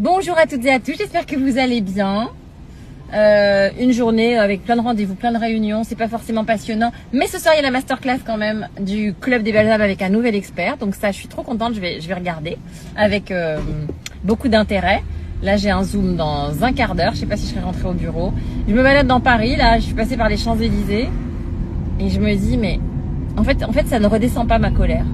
Bonjour à toutes et à tous, j'espère que vous allez bien. Une journée avec plein de rendez-vous, plein de réunions, c'est pas forcément passionnant, mais ce soir il y a la masterclass quand même du Club des Belles âmes avec un nouvel expert, donc ça je suis trop contente, je vais regarder avec beaucoup d'intérêt. Là j'ai un zoom dans un quart d'heure, je sais pas si je serai rentrée au bureau. Je me balade dans Paris, là je suis passée par les Champs-Élysées et je me dis mais en fait ça ne redescend pas ma colère.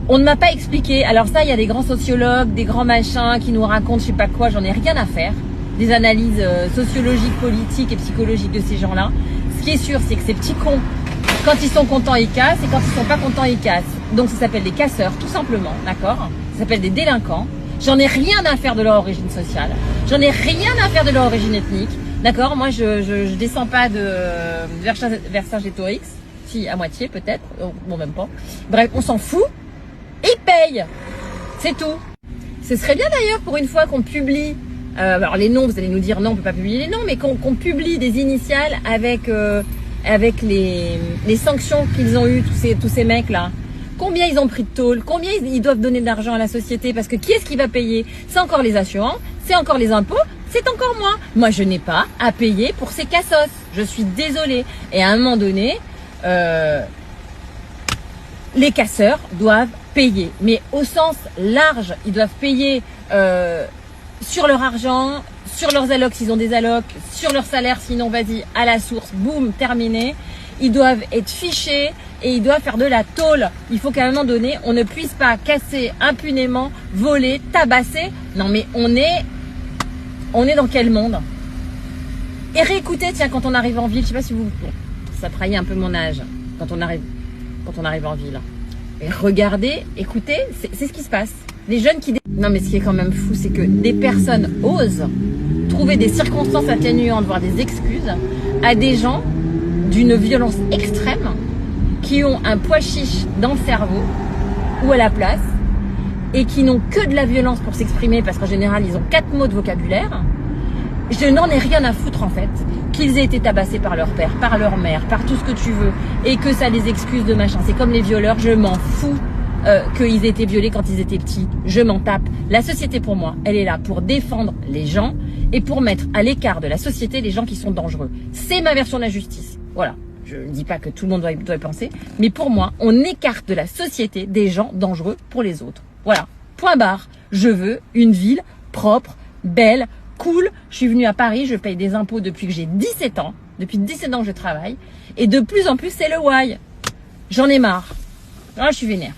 On ne m'a pas expliqué. Alors ça, il y a des grands sociologues, des grands machins qui nous racontent je sais pas quoi, j'en ai rien à faire. Des analyses sociologiques, politiques et psychologiques de ces gens-là. Ce qui est sûr, c'est que ces petits cons, quand ils sont contents, ils cassent, et quand ils sont pas contents, ils cassent. Donc ça s'appelle des casseurs, tout simplement, d'accord? Ça s'appelle des délinquants. J'en ai rien à faire de leur origine sociale. J'en ai rien à faire de leur origine ethnique. D'accord? Moi, je descends pas de Vercingétorix. Si, à moitié, peut-être. Bon, même pas. Bref, on s'en fout. Ils payent. C'est tout. Ce serait bien d'ailleurs pour une fois qu'on publie, alors les noms, vous allez nous dire non, on peut pas publier les noms, mais qu'on publie des initiales avec les sanctions qu'ils ont eues, tous ces mecs-là. Combien ils ont pris de tôle, combien ils doivent donner d'argent à la société, parce que qui est-ce qui va payer? C'est encore les assurances, c'est encore les impôts, c'est encore moi. Moi, je n'ai pas à payer pour ces cassos. Je suis désolée. Et à un moment donné, les casseurs doivent payer, mais au sens large. Ils doivent payer sur leur argent, sur leurs allocs s'ils ont des allocs, sur leur salaire sinon vas-y à la source, boum, terminé. Ils doivent être fichés et ils doivent faire de la tôle. Il faut qu'à un moment donné, on ne puisse pas casser impunément, voler, tabasser. Non mais on est dans quel monde? Et réécoutez, tiens, quand on arrive en ville, je sais pas si vous, ça trahit un peu mon âge, quand on arrive en ville. Et regardez, écoutez, c'est ce qui se passe. Les jeunes qui... Non mais ce qui est quand même fou, c'est que des personnes osent trouver des circonstances atténuantes, voire des excuses, à des gens d'une violence extrême, qui ont un pois chiche dans le cerveau, ou à la place, et qui n'ont que de la violence pour s'exprimer, parce qu'en général, ils ont 4 mots de vocabulaire. Je n'en ai rien à foutre en fait, qu'ils aient été tabassés par leur père, par leur mère, par tout ce que tu veux, et que ça les excuse de machin. C'est comme les violeurs, je m'en fous qu'ils aient été violés quand ils étaient petits, je m'en tape. La société pour moi, elle est là pour défendre les gens et pour mettre à l'écart de la société les gens qui sont dangereux. C'est ma version de la justice, voilà. Je ne dis pas que tout le monde doit y penser, mais pour moi, on écarte de la société des gens dangereux pour les autres. Voilà, point barre. Je veux une ville propre, belle, cool. Je suis venue à Paris, je paye des impôts depuis que j'ai 17 ans. Depuis 17 ans que je travaille. Et de plus en plus, c'est le why. J'en ai marre. Là, je suis vénère.